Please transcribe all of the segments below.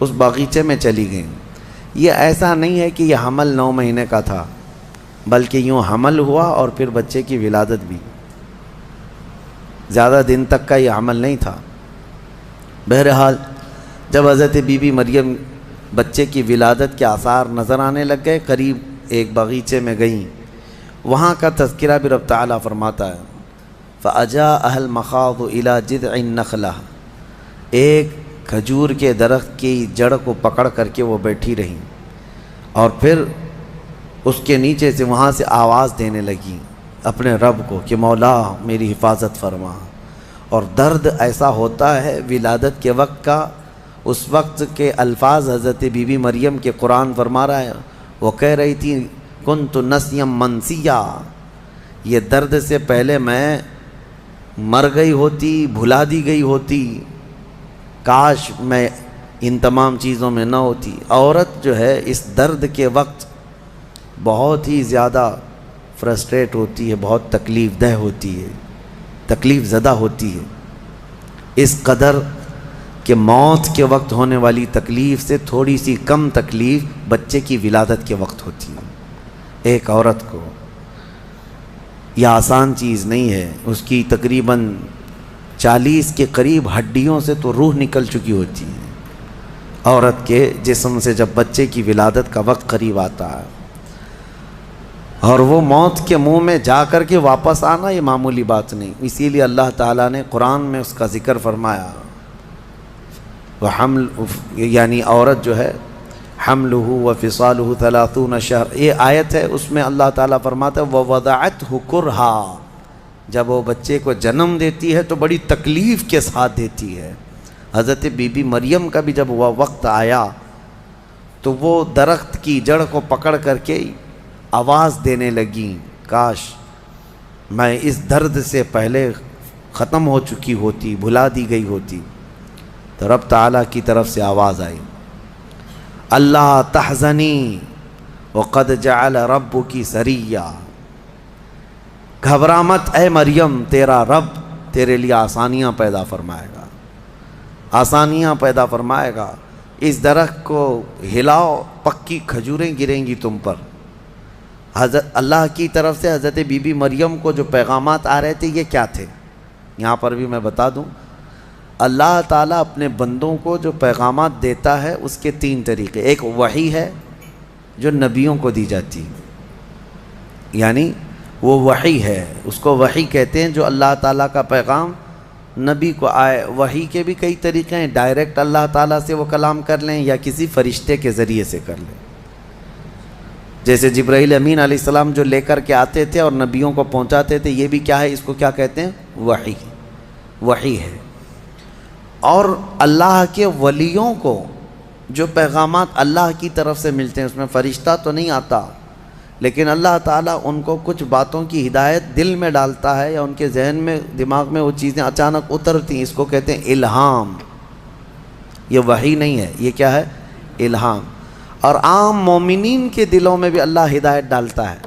اس باغیچے میں چلی گئیں۔ یہ ایسا نہیں ہے کہ یہ حمل 9 مہینے کا تھا، بلکہ یوں حمل ہوا اور پھر بچے کی ولادت بھی، زیادہ دن تک کا یہ حمل نہیں تھا۔ بہرحال جب حضرت بی بی مریم بچے کی ولادت کے آثار نظر آنے لگ گئے، قریب ایک باغیچے میں گئیں۔ وہاں کا تذکرہ بھی رب تعالیٰ فرماتا ہے فَأَجَاءَهَا الْمَخَاضُ إِلَى جِذْعِ النَّخْلَةِ، ایک کھجور کے درخت کی جڑ کو پکڑ کر کے وہ بیٹھی رہیں، اور پھر اس کے نیچے سے وہاں سے آواز دینے لگی اپنے رب کو کہ مولا میری حفاظت فرما۔ اور درد ایسا ہوتا ہے ولادت کے وقت کا، اس وقت کے الفاظ حضرت بی بی مریم کے قرآن فرما رہا ہے، وہ کہہ رہی تھی کنت نسیا منسیا، یہ درد سے پہلے میں مر گئی ہوتی، بھلا دی گئی ہوتی، کاش میں ان تمام چیزوں میں نہ ہوتی۔ عورت جو ہے اس درد کے وقت بہت ہی زیادہ فرسٹریٹ ہوتی ہے، بہت تکلیف دہ ہوتی ہے، تکلیف زدہ ہوتی ہے، اس قدر کہ موت کے وقت ہونے والی تکلیف سے تھوڑی سی کم تکلیف بچے کی ولادت کے وقت ہوتی ہے۔ ایک عورت کو یہ آسان چیز نہیں ہے، اس کی تقریباً 40 کے قریب ہڈیوں سے تو روح نکل چکی ہوتی ہے عورت کے جسم سے جب بچے کی ولادت کا وقت قریب آتا ہے، اور وہ موت کے منہ میں جا کر کے واپس آنا یہ معمولی بات نہیں۔ اسی لیے اللہ تعالیٰ نے قرآن میں اس کا ذکر فرمایا، وہ حمل یعنی عورت جو ہے حملہ وفصالہ 30 شہر، یہ آیت ہے، اس میں اللہ تعالیٰ فرماتا ہے ووضعتہ کرہا، جب وہ بچے کو جنم دیتی ہے تو بڑی تکلیف کے ساتھ دیتی ہے۔ حضرت بی بی مریم کا بھی جب وہ وقت آیا تو وہ درخت کی جڑ کو پکڑ کر کے آواز دینے لگیں کاش میں اس درد سے پہلے ختم ہو چکی ہوتی، بھلا دی گئی ہوتی۔ تو رب تعالیٰ کی طرف سے آواز آئی اللہ تحزنی وقد جعل ربکی سریا، گھبرا مت اے مریم، تیرا رب تیرے لیے آسانیاں پیدا فرمائے گا، آسانیاں پیدا فرمائے گا۔ اس درخت کو ہلاؤ، پکی کھجوریں گریں گی تم پر۔ حضرت اللہ کی طرف سے حضرت بی بی مریم کو جو پیغامات آ رہے تھے یہ کیا تھے، یہاں پر بھی میں بتا دوں۔ اللہ تعالیٰ اپنے بندوں کو جو پیغامات دیتا ہے اس کے 3 طریقے، ایک وحی ہے جو نبیوں کو دی جاتی ہے، یعنی وہ وحی ہے، اس کو وحی کہتے ہیں، جو اللہ تعالیٰ کا پیغام نبی کو آئے۔ وحی کے بھی کئی طریقے ہیں، ڈائریکٹ اللہ تعالیٰ سے وہ کلام کر لیں یا کسی فرشتے کے ذریعے سے کر لیں، جیسے جبرائیل امین علیہ السلام جو لے کر کے آتے تھے اور نبیوں کو پہنچاتے تھے، یہ بھی کیا ہے، اس کو کیا کہتے ہیں، وحی، وحی ہے۔ اور اللہ کے ولیوں کو جو پیغامات اللہ کی طرف سے ملتے ہیں، اس میں فرشتہ تو نہیں آتا، لیکن اللہ تعالیٰ ان کو کچھ باتوں کی ہدایت دل میں ڈالتا ہے یا ان کے ذہن میں، دماغ میں وہ چیزیں اچانک اترتی ہیں، اس کو کہتے ہیں الہام۔ یہ وحی نہیں ہے، یہ کیا ہے، الہام۔ اور عام مومنین کے دلوں میں بھی اللہ ہدایت ڈالتا ہے،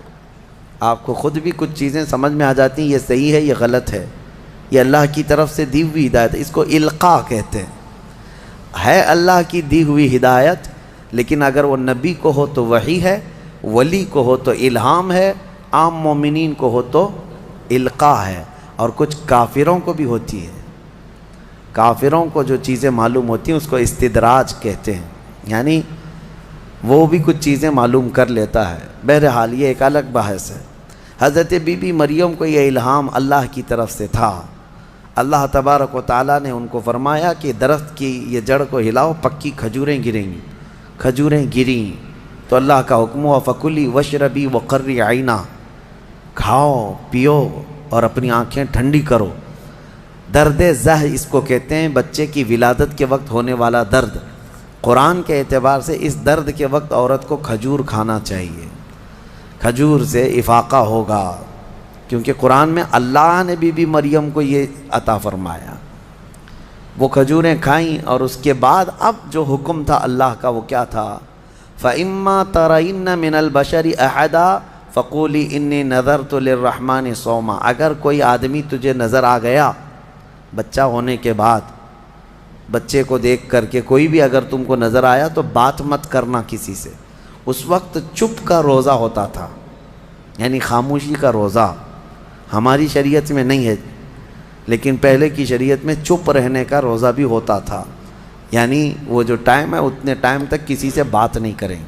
آپ کو خود بھی کچھ چیزیں سمجھ میں آ جاتی ہیں، یہ صحیح ہے، یہ غلط ہے، یہ اللہ کی طرف سے دی ہوئی ہدایت ہے، اس کو القاء کہتے ہیں۔ ہے اللہ کی دی ہوئی ہدایت، لیکن اگر وہ نبی کو ہو تو وحی ہے، ولی کو ہو تو الہام ہے، عام مومنین کو ہو تو القاء ہے۔ اور کچھ کافروں کو بھی ہوتی ہے، کافروں کو جو چیزیں معلوم ہوتی ہیں اس کو استدراج کہتے ہیں، یعنی وہ بھی کچھ چیزیں معلوم کر لیتا ہے۔ بہرحال یہ ایک الگ بحث ہے۔ حضرت بی بی مریم کو یہ الہام اللہ کی طرف سے تھا۔ اللہ تبارک و تعالیٰ نے ان کو فرمایا کہ درخت کی یہ جڑ کو ہلاؤ، پکی کھجوریں گریں گی۔ کھجوریں گریں تو اللہ کا حکم ہوا فکلی وشربی وقری عینا، کھاؤ پیو اور اپنی آنکھیں ٹھنڈی کرو۔ درد زہ اس کو کہتے ہیں، بچے کی ولادت کے وقت ہونے والا درد۔ قرآن کے اعتبار سے اس درد کے وقت عورت کو کھجور کھانا چاہیے، کھجور سے افاقہ ہوگا، کیونکہ قرآن میں اللہ نے بی بی مریم کو یہ عطا فرمایا۔ وہ کھجوریں کھائیں اور اس کے بعد اب جو حکم تھا اللہ کا وہ کیا تھا، فَإِمَّا تَرَيِنَّ مِنَ الْبَشَرِ أَحَدًا فَقُولِي إِنِّي نَذَرْتُ لِلرَّحْمَنِ صَوْمًا، اگر کوئی آدمی تجھے نظر آ گیا بچہ ہونے کے بعد، بچے کو دیکھ کر کے کوئی بھی اگر تم کو نظر آیا تو بات مت کرنا کسی سے. اس وقت چپ کا روزہ ہوتا تھا، یعنی خاموشی کا روزہ. ہماری شریعت میں نہیں ہے، لیکن پہلے کی شریعت میں چپ رہنے کا روزہ بھی ہوتا تھا. یعنی وہ جو ٹائم ہے اتنے ٹائم تک کسی سے بات نہیں کریں.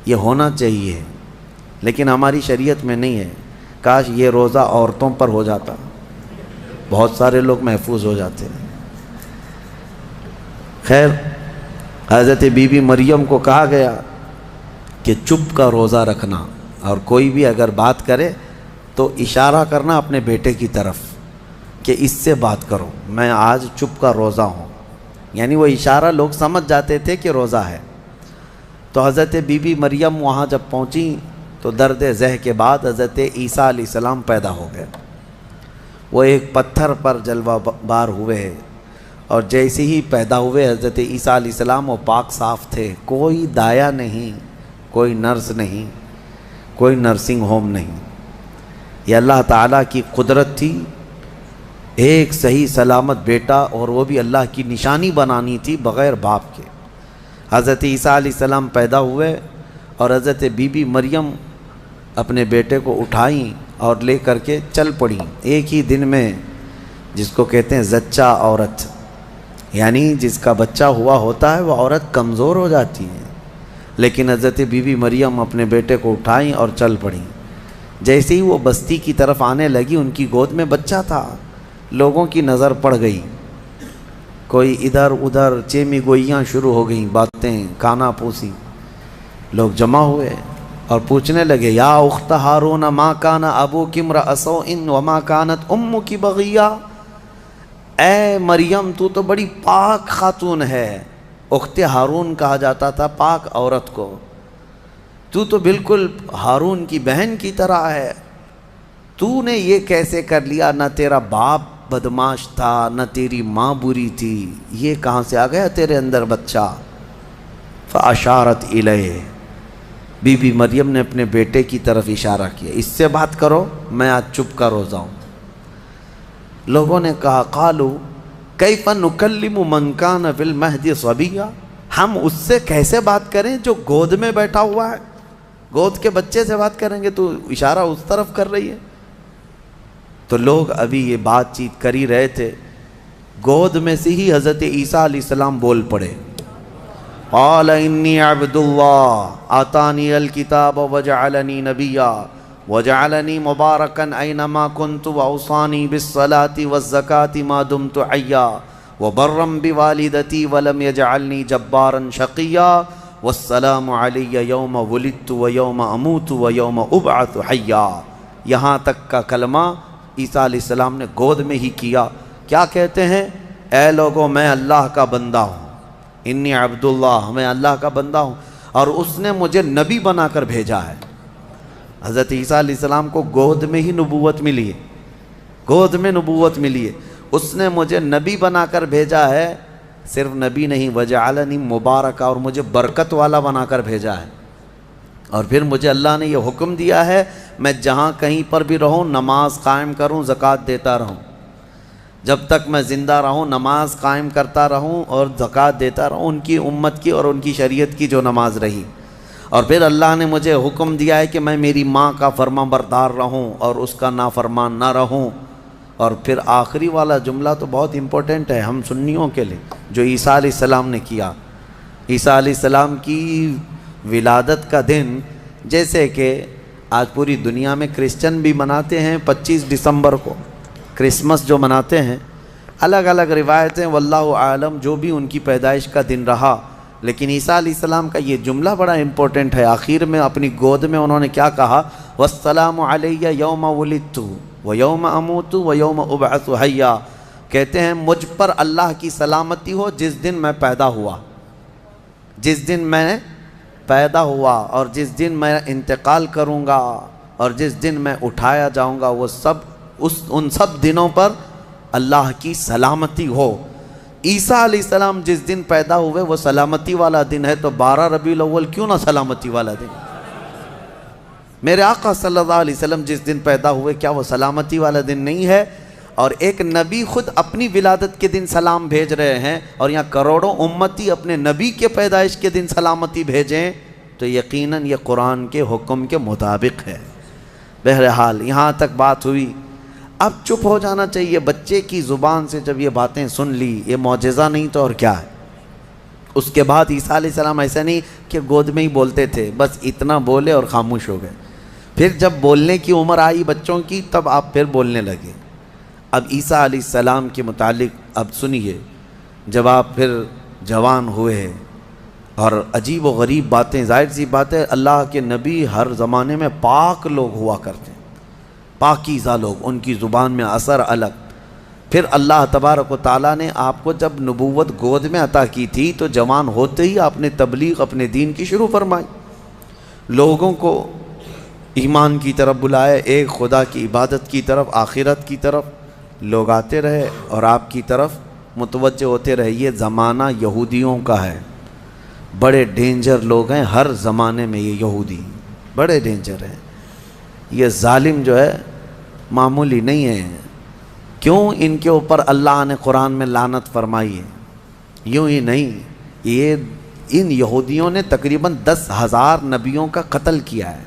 یہ ہونا چاہیے، لیکن ہماری شریعت میں نہیں ہے. کاش یہ روزہ عورتوں پر ہو جاتا، بہت سارے لوگ محفوظ ہو جاتے ہیں. خیر، حضرت بی بی مریم کو کہا گیا کہ چپ کا روزہ رکھنا، اور کوئی بھی اگر بات کرے تو اشارہ کرنا اپنے بیٹے کی طرف کہ اس سے بات کرو، میں آج چپ کا روزہ ہوں. یعنی وہ اشارہ لوگ سمجھ جاتے تھے کہ روزہ ہے. تو حضرت بی بی مریم وہاں جب پہنچی تو درد ذہ کے بعد حضرت عیسیٰ علیہ السلام پیدا ہو گئے. وہ ایک پتھر پر جلوہ بار ہوئے، اور جیسے ہی پیدا ہوئے حضرت عیسیٰ علیہ السلام وہ پاک صاف تھے. کوئی دایا نہیں، کوئی نرس نہیں، کوئی نرسنگ ہوم نہیں. یہ اللہ تعالیٰ کی قدرت تھی. ایک صحیح سلامت بیٹا، اور وہ بھی اللہ کی نشانی بنانی تھی بغیر باپ کے. حضرت عیسیٰ علیہ السلام پیدا ہوئے، اور حضرت بی بی مریم اپنے بیٹے کو اٹھائیں اور لے کر کے چل پڑیں. ایک ہی دن میں، جس کو کہتے ہیں زچہ عورت، یعنی جس کا بچہ ہوا ہوتا ہے وہ عورت کمزور ہو جاتی ہے. لیکن حضرت بی بی مریم اپنے بیٹے کو اٹھائیں اور چل پڑیں. جیسے ہی وہ بستی کی طرف آنے لگی، ان کی گود میں بچہ تھا. لوگوں کی نظر پڑ گئی، کوئی ادھر ادھر چیمی گوئیاں شروع ہو گئیں، باتیں کانا پوسی. لوگ جمع ہوئے اور پوچھنے لگے، یا اخت ہارون ما کان ابوک امرأ سوء وما کانت امک بغیہ. اے مریم، تو تو بڑی پاک خاتون ہے. اخت ہارون کہا جاتا تھا پاک عورت کو. تو بالکل ہارون کی بہن کی طرح ہے. تو نے یہ کیسے کر لیا؟ نہ تیرا باپ بدماش تھا، نہ تیری ماں بری تھی، یہ کہاں سے آ گیا تیرے اندر بچہ؟ فاشارت الیہ، بی بی مریم نے اپنے بیٹے کی طرف اشارہ کیا، اس سے بات کرو، میں آج چپ کا روزہ ہوں. لوگوں نے کہا، قالوا کیف نکلم من کان فی المہد صبیا، ہم اس سے کیسے بات کریں جو گود میں بیٹھا ہوا ہے؟ گود کے بچے سے بات کریں گے؟ تو اشارہ اس طرف کر رہی ہے. تو لوگ ابھی یہ بات چیت کر ہی رہے تھے، گود میں سے ہی حضرت عیسیٰ علیہ السلام بول پڑے. قال انی عبد اللہ آتانی الکتاب وجعلنی نبیا وجعلنی مبارکا اینما کنت واوصانی بالصلاة والزکاة ما دمت حیا وبرا بوالدتی ولم یجعلنی جبارا شقیا والسلام علی یوم ولدت ویوم اموت ویوم ابعث حیا. یہاں تک کا کلمہ عیسیٰ علیہ السلام نے گود میں ہی کیا. کیا کہتے ہیں؟ اے لوگوں، میں اللہ کا بندہ ہوں، انی عبداللہ، میں اللہ کا بندہ ہوں، اور اس نے مجھے نبی بنا کر بھیجا ہے. حضرت عیسیٰ علیہ السلام کو گود میں ہی نبوت ملی ہے، گود میں نبوت ملی ہے. اس نے مجھے نبی بنا کر بھیجا ہے. صرف نبی نہیں، وجعلنی مبارکہ، اور مجھے برکت والا بنا کر بھیجا ہے. اور پھر مجھے اللہ نے یہ حکم دیا ہے میں جہاں کہیں پر بھی رہوں نماز قائم کروں، زکوٰۃ دیتا رہوں. جب تک میں زندہ رہوں نماز قائم کرتا رہوں اور زکوٰۃ دیتا رہوں، ان کی امت کی اور ان کی شریعت کی جو نماز رہی. اور پھر اللہ نے مجھے حکم دیا ہے کہ میں میری ماں کا فرما بردار رہوں اور اس کا نافرمان نہ رہوں. اور پھر آخری والا جملہ تو بہت امپورٹنٹ ہے ہم سنیوں کے لیے، جو عیسیٰ علیہ السلام نے کیا. عیسیٰ علیہ السلام کی ولادت کا دن، جیسے کہ آج پوری دنیا میں کرسچن بھی مناتے ہیں 25 دسمبر کو، کرسمس جو مناتے ہیں، الگ الگ روایتیں، واللہ عالم جو بھی ان کی پیدائش کا دن رہا. لیکن عیسیٰ علیہ السلام کا یہ جملہ بڑا امپورٹنٹ ہے. آخر میں اپنی گود میں انہوں نے کیا کہا؟ والسلام علی یوم ولدت ویوم اموت ویوم ابعث حیا. کہتے ہیں مجھ پر اللہ کی سلامتی ہو جس دن میں پیدا ہوا، جس دن میں پیدا ہوا، اور جس دن میں انتقال کروں گا، اور جس دن میں اٹھایا جاؤں گا، وہ سب ان سب دنوں پر اللہ کی سلامتی ہو. عیسیٰ علیہ السلام جس دن پیدا ہوئے وہ سلامتی والا دن ہے، تو 12 ربیع الاول کیوں نہ سلامتی والا دن؟ میرے آقا صلی اللہ علیہ وسلم جس دن پیدا ہوئے کیا وہ سلامتی والا دن نہیں ہے؟ اور ایک نبی خود اپنی ولادت کے دن سلام بھیج رہے ہیں، اور یہاں کروڑوں امتی اپنے نبی کے پیدائش کے دن سلامتی بھیجیں، تو یقیناً یہ قرآن کے حکم کے مطابق ہے۔ بہرحال یہاں تک بات ہوئی، اب چپ ہو جانا چاہیے۔ بچے کی زبان سے جب یہ باتیں سن لی، یہ معجزہ نہیں تو اور کیا ہے؟ اس کے بعد عیسیٰ علیہ السلام ایسا نہیں کہ گود میں ہی بولتے تھے، بس اتنا بولے اور خاموش ہو گئے۔ پھر جب بولنے کی عمر آئی بچوں کی، تب آپ پھر بولنے لگے۔ اب عیسیٰ علیہ السلام کے متعلق اب سنیے، جب آپ پھر جوان ہوئے اور عجیب و غریب باتیں، ظاہر سی بات ہے اللہ کے نبی ہر زمانے میں پاک لوگ ہوا کرتے ہیں، پاکیزہ لوگ، ان کی زبان میں اثر الگ۔ پھر اللہ تبارک و تعالیٰ نے آپ کو جب نبوت گود میں عطا کی تھی تو جوان ہوتے ہی آپ نے تبلیغ اپنے دین کی شروع فرمائی، لوگوں کو ایمان کی طرف بلائے، ایک خدا کی عبادت کی طرف، آخرت کی طرف لوگ آتے رہے اور آپ کی طرف متوجہ ہوتے رہے۔ یہ زمانہ یہودیوں کا ہے، بڑے ڈینجر لوگ ہیں ہر زمانے میں، یہ یہودی بڑے ڈینجر ہیں۔ یہ ظالم جو ہے معمولی نہیں ہے۔ کیوں ان کے اوپر اللہ نے قرآن میں لعنت فرمائی ہے؟ یوں ہی نہیں، یہ ان یہودیوں نے تقریباً 10,000 نبیوں کا قتل کیا ہے۔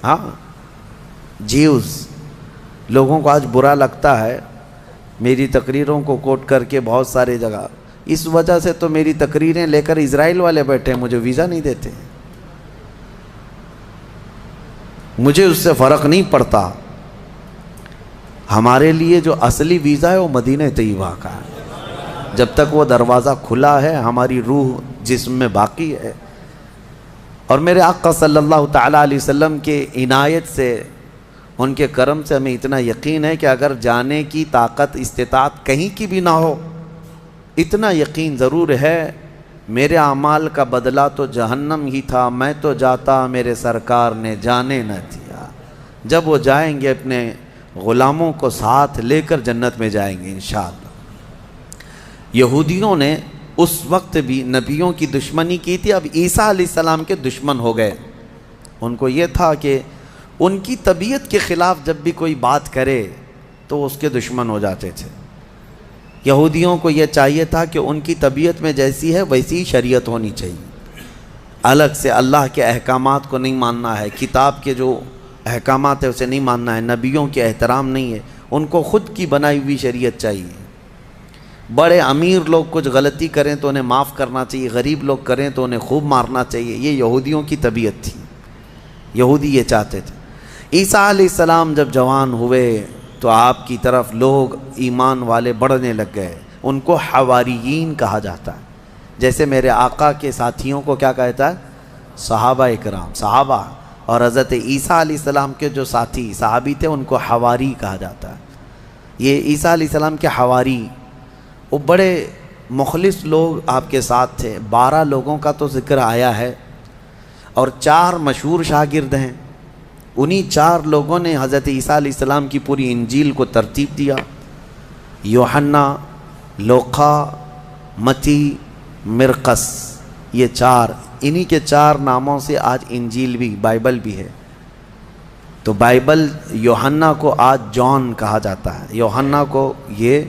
ہاں، جیوز لوگوں کو آج برا لگتا ہے میری تقریروں کو کوٹ کر کے بہت سارے جگہ، اس وجہ سے تو میری تقریریں لے کر اسرائیل والے بیٹھے ہیں، مجھے ویزا نہیں دیتے، مجھے اس سے فرق نہیں پڑتا۔ ہمارے لیے جو اصلی ویزا ہے وہ مدینہ طیبہ کا ہے، جب تک وہ دروازہ کھلا ہے ہماری روح جسم میں باقی ہے۔ اور میرے آقا صلی اللہ تعالیٰ علیہ وسلم کے عنایت سے، ان کے کرم سے ہمیں اتنا یقین ہے کہ اگر جانے کی طاقت استطاعت کہیں کی بھی نہ ہو، اتنا یقین ضرور ہے میرے اعمال کا بدلہ تو جہنم ہی تھا، میں تو جاتا میرے سرکار نے جانے نہ دیا۔ جب وہ جائیں گے اپنے غلاموں کو ساتھ لے کر جنت میں جائیں گے انشاءاللہ۔ یہودیوں نے اس وقت بھی نبیوں کی دشمنی کی تھی، اب عیسیٰ علیہ السلام کے دشمن ہو گئے۔ ان کو یہ تھا کہ ان کی طبیعت کے خلاف جب بھی کوئی بات کرے تو اس کے دشمن ہو جاتے تھے۔ یہودیوں کو یہ چاہیے تھا کہ ان کی طبیعت میں جیسی ہے ویسی شریعت ہونی چاہیے، الگ سے اللہ کے احکامات کو نہیں ماننا ہے، کتاب کے جو احکامات ہے اسے نہیں ماننا ہے، نبیوں کے احترام نہیں ہے، ان کو خود کی بنائی ہوئی شریعت چاہیے۔ بڑے امیر لوگ کچھ غلطی کریں تو انہیں معاف کرنا چاہیے، غریب لوگ کریں تو انہیں خوب مارنا چاہیے، یہ یہودیوں کی طبیعت تھی، یہودی یہ چاہتے تھے۔ عیسیٰ علیہ السلام جب جوان ہوئے تو آپ کی طرف لوگ ایمان والے بڑھنے لگ گئے، ان کو حواریین کہا جاتا ہے، جیسے میرے آقا کے ساتھیوں کو کیا کہتا ہے؟ صحابہ اکرام، صحابہ، اور حضرت عیسیٰ علیہ السلام کے جو ساتھی صحابی تھے ان کو حواری کہا جاتا ہے۔ یہ عیسیٰ علیہ السلام کے حواری، وہ بڑے مخلص لوگ آپ کے ساتھ تھے۔ 12 لوگوں کا تو ذکر آیا ہے اور 4 مشہور شاگرد ہیں، انہی 4 لوگوں نے حضرت عیسیٰ علیہ السلام کی پوری انجیل کو ترتیب دیا۔ یوحنا، لوقا، متی، مرقس، یہ 4، انہی کے 4 ناموں سے آج انجیل بھی، بائبل بھی ہے۔ تو بائبل یوحنا کو آج جان کہا جاتا ہے، یوحنا کو یہ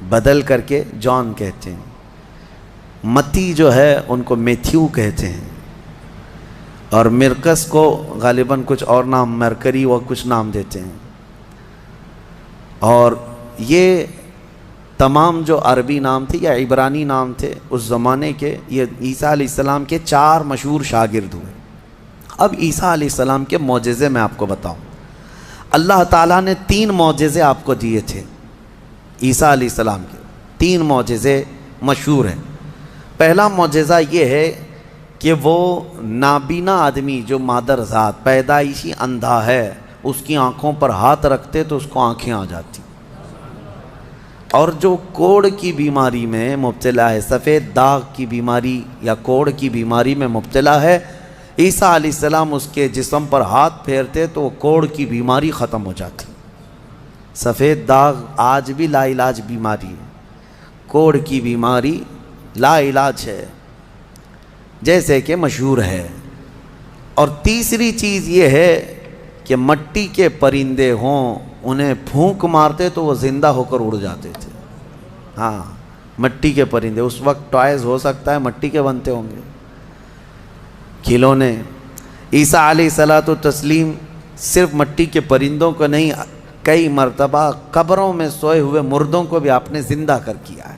بدل کر کے جان کہتے ہیں۔ متی جو ہے ان کو میتھیو کہتے ہیں، اور مرقس کو غالباً کچھ اور نام، مرکری و کچھ نام دیتے ہیں۔ اور یہ تمام جو عربی نام تھے یا عبرانی نام تھے اس زمانے کے، یہ عیسیٰ علیہ السلام کے 4 مشہور شاگرد ہوئے۔ اب عیسیٰ علیہ السلام کے معجزے میں آپ کو بتاؤں، اللہ تعالیٰ نے 3 معجزے آپ کو دیے تھے عیسیٰ علیہ السلام کے، 3 معجزے مشہور ہیں۔ پہلا معجزہ یہ ہے کہ وہ نابینا آدمی جو مادر ذات پیدائشی اندھا ہے، اس کی آنکھوں پر ہاتھ رکھتے تو اس کو آنکھیں آ جاتی، اور جو کوڑ کی بیماری میں مبتلا ہے، سفید داغ کی بیماری یا کوڑ کی بیماری میں مبتلا ہے، عیسیٰ علیہ السلام اس کے جسم پر ہاتھ پھیرتے تو کوڑ کی بیماری ختم ہو جاتی۔ سفید داغ آج بھی لا علاج بیماری ہے، کوڑ کی بیماری لا علاج ہے جیسے کہ مشہور ہے۔ اور تیسری چیز یہ ہے کہ مٹی کے پرندے ہوں انہیں پھونک مارتے تو وہ زندہ ہو کر اڑ جاتے تھے. ہاں مٹی کے پرندے, اس وقت ٹوائز ہو سکتا ہے مٹی کے بنتے ہوں گے, کھلونے. عیسیٰ علیہ الصلوۃ والتسلیم صرف مٹی کے پرندوں کو نہیں, کئی مرتبہ قبروں میں سوئے ہوئے مردوں کو بھی آپ نے زندہ کر کیا ہے.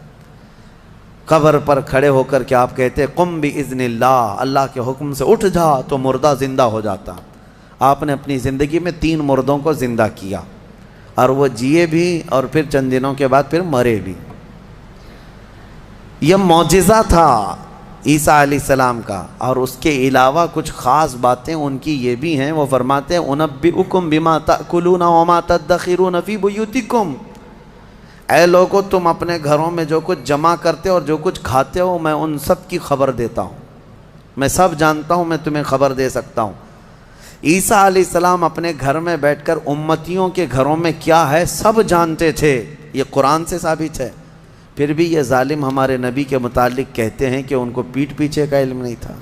قبر پر کھڑے ہو کر کے آپ کہتے قم باذن اللہ, اللہ کے حکم سے اٹھ جا, تو مردہ زندہ ہو جاتا. آپ نے اپنی زندگی میں 3 مردوں کو زندہ کیا, اور وہ جیے بھی اور پھر چند دنوں کے بعد پھر مرے بھی. یہ معجزہ تھا عیسیٰ علیہ السلام کا. اور اس کے علاوہ کچھ خاص باتیں ان کی یہ بھی ہیں. وہ فرماتے ہیں انبئکم بما تأکلون وما تدخرون فی بیوتکم, اے لوگو تم اپنے گھروں میں جو کچھ جمع کرتے ہو اور جو کچھ کھاتے ہو میں ان سب کی خبر دیتا ہوں, میں سب جانتا ہوں, میں تمہیں خبر دے سکتا ہوں. عیسیٰ علیہ السلام اپنے گھر میں بیٹھ کر امتیوں کے گھروں میں کیا ہے سب جانتے تھے. یہ قرآن سے ثابت ہے. پھر بھی یہ ظالم ہمارے نبی کے متعلق کہتے ہیں کہ ان کو پیٹھ پیچھے کا علم نہیں تھا.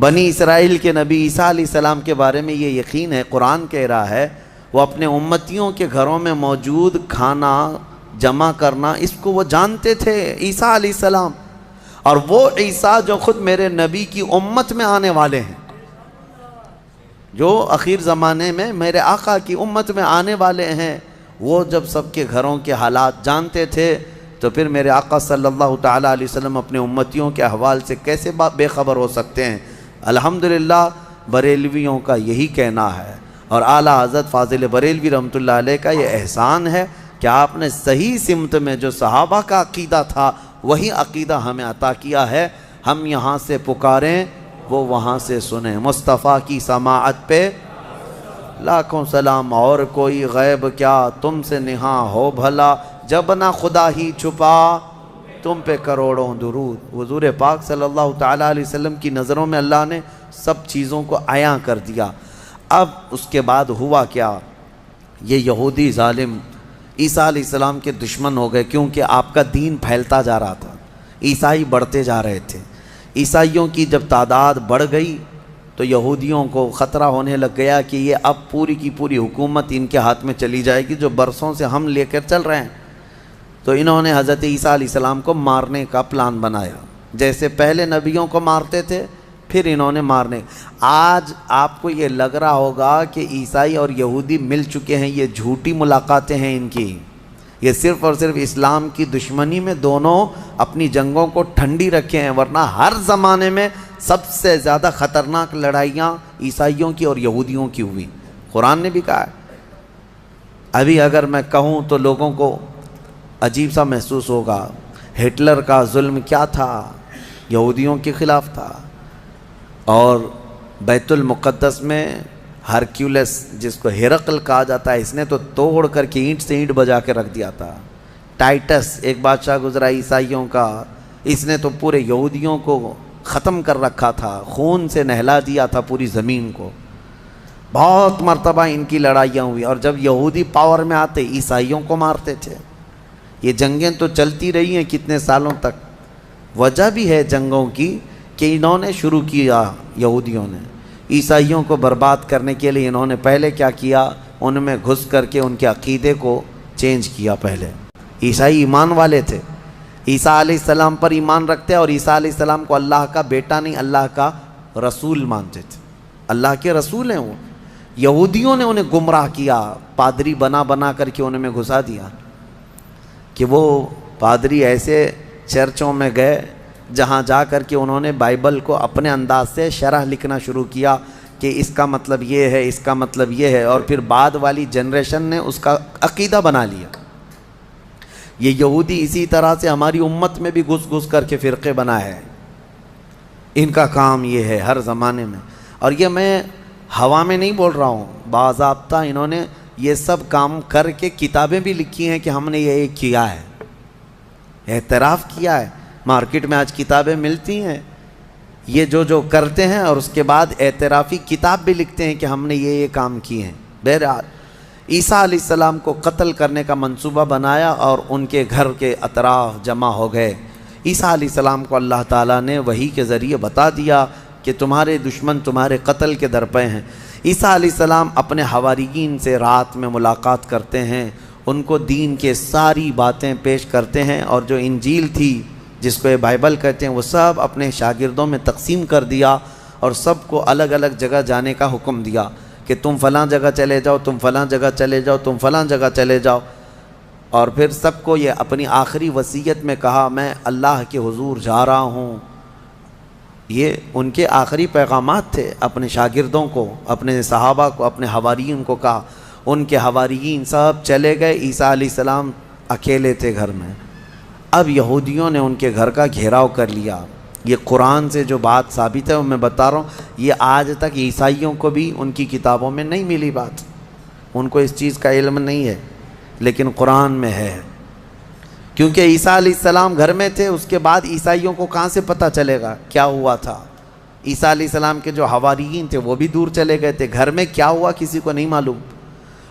بنی اسرائیل کے نبی عیسیٰ علیہ السلام کے بارے میں یہ یقین ہے, قرآن کہہ رہا ہے وہ اپنے امتیوں کے گھروں میں موجود کھانا جمع کرنا اس کو وہ جانتے تھے عیسیٰ علیہ السلام. اور وہ عیسیٰ جو خود میرے نبی کی امت میں آنے والے ہیں, جو اخیر زمانے میں میرے آقا کی امت میں آنے والے ہیں, وہ جب سب کے گھروں کے حالات جانتے تھے تو پھر میرے آقا صلی اللہ تعالیٰ علیہ وسلم اپنے امتیوں کے احوال سے کیسے بے خبر ہو سکتے ہیں. الحمدللہ بریلویوں کا یہی کہنا ہے, اور اعلیٰ حضرت فاضل بریلوی رحمۃ اللہ علیہ کا یہ احسان ہے کہ آپ نے صحیح سمت میں جو صحابہ کا عقیدہ تھا وہی عقیدہ ہمیں عطا کیا ہے. ہم یہاں سے پکاریں وہ وہاں سے سنیں. مصطفیٰ کی سماعت پہ لاکھوں سلام, اور کوئی غیب کیا تم سے نہاں ہو بھلا, جب نہ خدا ہی چھپا تم پہ کروڑوں درود. حضور پاک صلی اللہ تعالیٰ علیہ وسلم کی نظروں میں اللہ نے سب چیزوں کو عیاں کر دیا. اب اس کے بعد ہوا کیا, یہ یہودی ظالم عیسیٰ علیہ السلام کے دشمن ہو گئے, کیونکہ آپ کا دین پھیلتا جا رہا تھا, عیسائی بڑھتے جا رہے تھے. عیسائیوں کی جب تعداد بڑھ گئی تو یہودیوں کو خطرہ ہونے لگ گیا کہ یہ اب پوری کی پوری حکومت ان کے ہاتھ میں چلی جائے گی جو برسوں سے ہم لے کر چل رہے ہیں. تو انہوں نے حضرت عیسیٰ علیہ السلام کو مارنے کا پلان بنایا. جیسے پہلے نبیوں کو مارتے تھے پھر انہوں نے مارنے. آج آپ کو یہ لگ رہا ہوگا کہ عیسائی اور یہودی مل چکے ہیں, یہ جھوٹی ملاقاتیں ہیں ان کی. یہ صرف اور صرف اسلام کی دشمنی میں دونوں اپنی جنگوں کو ٹھنڈی رکھے ہیں, ورنہ ہر زمانے میں سب سے زیادہ خطرناک لڑائیاں عیسائیوں کی اور یہودیوں کی ہوئی. قرآن نے بھی کہا ہے. ابھی اگر میں کہوں تو لوگوں کو عجیب سا محسوس ہوگا, ہٹلر کا ظلم کیا تھا, یہودیوں کے خلاف تھا. اور بیت المقدس میں ہرکیولس جس کو ہرقل کہا جاتا ہے, اس نے تو توڑ کر کے اینٹ سے اینٹ بجا کے رکھ دیا تھا. ٹائٹس ایک بادشاہ گزرا عیسائیوں کا, اس نے تو پورے یہودیوں کو ختم کر رکھا تھا, خون سے نہلا دیا تھا پوری زمین کو. بہت مرتبہ ان کی لڑائیاں ہوئی, اور جب یہودی پاور میں آتے عیسائیوں کو مارتے تھے. یہ جنگیں تو چلتی رہی ہیں کتنے سالوں تک. وجہ بھی ہے جنگوں کی کہ انہوں نے شروع کیا, یہودیوں نے عیسائیوں کو برباد کرنے کے لیے. انہوں نے پہلے کیا کیا, ان میں گھس کر کے ان کے عقیدے کو چینج کیا. پہلے عیسائی ایمان والے تھے, عیسیٰ علیہ السلام پر ایمان رکھتے, اور عیسیٰ علیہ السلام کو اللہ کا بیٹا نہیں اللہ کا رسول مانتے تھے, اللہ کے رسول ہیں وہ. یہودیوں نے انہیں گمراہ کیا, پادری بنا بنا کر کے انہیں میں گھسا دیا کہ وہ پادری ایسے چرچوں میں گئے جہاں جا کر کے انہوں نے بائبل کو اپنے انداز سے شرح لکھنا شروع کیا کہ اس کا مطلب یہ ہے, اس کا مطلب یہ ہے, اور پھر بعد والی جنریشن نے اس کا عقیدہ بنا لیا. یہ یہودی اسی طرح سے ہماری امت میں بھی گھس گھس کر کے فرقے بنائے ہیں. ان کا کام یہ ہے ہر زمانے میں, اور یہ میں ہوا میں نہیں بول رہا ہوں, باضابطہ انہوں نے یہ سب کام کر کے کتابیں بھی لکھی ہیں کہ ہم نے یہ کیا ہے, اعتراف کیا ہے. مارکیٹ میں آج کتابیں ملتی ہیں یہ جو کرتے ہیں, اور اس کے بعد اعترافی کتاب بھی لکھتے ہیں کہ ہم نے یہ کام کیے ہیں. بہرحال عیسیٰ علیہ السلام کو قتل کرنے کا منصوبہ بنایا اور ان کے گھر کے اطراف جمع ہو گئے. عیسیٰ علیہ السلام کو اللہ تعالیٰ نے وحی کے ذریعے بتا دیا کہ تمہارے دشمن تمہارے قتل کے در پہ ہیں. عیسیٰ علیہ السلام اپنے حواریین سے رات میں ملاقات کرتے ہیں، ان کو دین کے ساری باتیں پیش کرتے ہیں، اور جو انجیل تھی جس کو یہ بائبل کہتے ہیں وہ سب اپنے شاگردوں میں تقسیم کر دیا، اور سب کو الگ الگ جگہ جانے کا حکم دیا کہ تم فلاں جگہ چلے جاؤ، تم فلاں جگہ چلے جاؤ، تم فلاں جگہ چلے جاؤ۔ اور پھر سب کو یہ اپنی آخری وصیت میں کہا میں اللہ کے حضور جا رہا ہوں۔ یہ ان کے آخری پیغامات تھے اپنے شاگردوں کو، اپنے صحابہ کو، اپنے حواریین کو کہا۔ ان کے حواریین سب چلے گئے، عیسیٰ علیہ السلام اکیلے تھے گھر میں۔ اب یہودیوں نے ان کے گھر کا گھیراؤ کر لیا۔ یہ قرآن سے جو بات ثابت ہے وہ میں بتا رہا ہوں، یہ آج تک عیسائیوں کو بھی ان کی کتابوں میں نہیں ملی بات، ان کو اس چیز کا علم نہیں ہے، لیکن قرآن میں ہے۔ کیونکہ عیسیٰ علیہ السلام گھر میں تھے، اس کے بعد عیسائیوں کو کہاں سے پتہ چلے گا کیا ہوا تھا؟ عیسیٰ علیہ السلام کے جو حواریین تھے وہ بھی دور چلے گئے تھے، گھر میں کیا ہوا کسی کو نہیں معلوم۔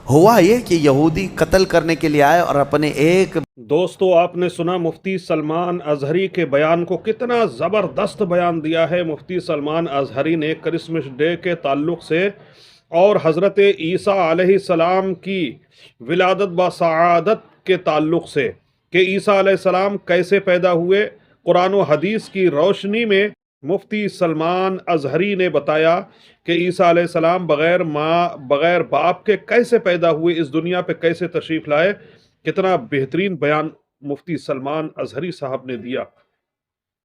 ہوا یہ کہ یہودی قتل کرنے کے لیے آئے اور اپنے ایک دوستو، آپ نے سنا مفتی سلمان اظہری کے بیان کو، کتنا زبردست بیان دیا ہے مفتی سلمان اظہری نے کرسمس ڈے کے تعلق سے اور حضرت عیسیٰ علیہ السلام کی ولادت با سعادت کے تعلق سے کہ عیسیٰ علیہ السلام کیسے پیدا ہوئے۔ قرآن و حدیث کی روشنی میں مفتی سلمان اظہری نے بتایا کہ عیسیٰ علیہ السلام بغیر ماں بغیر باپ کے کیسے پیدا ہوئے، اس دنیا پہ کیسے تشریف لائے۔ کتنا بہترین بیان مفتی سلمان اظہری صاحب نے دیا۔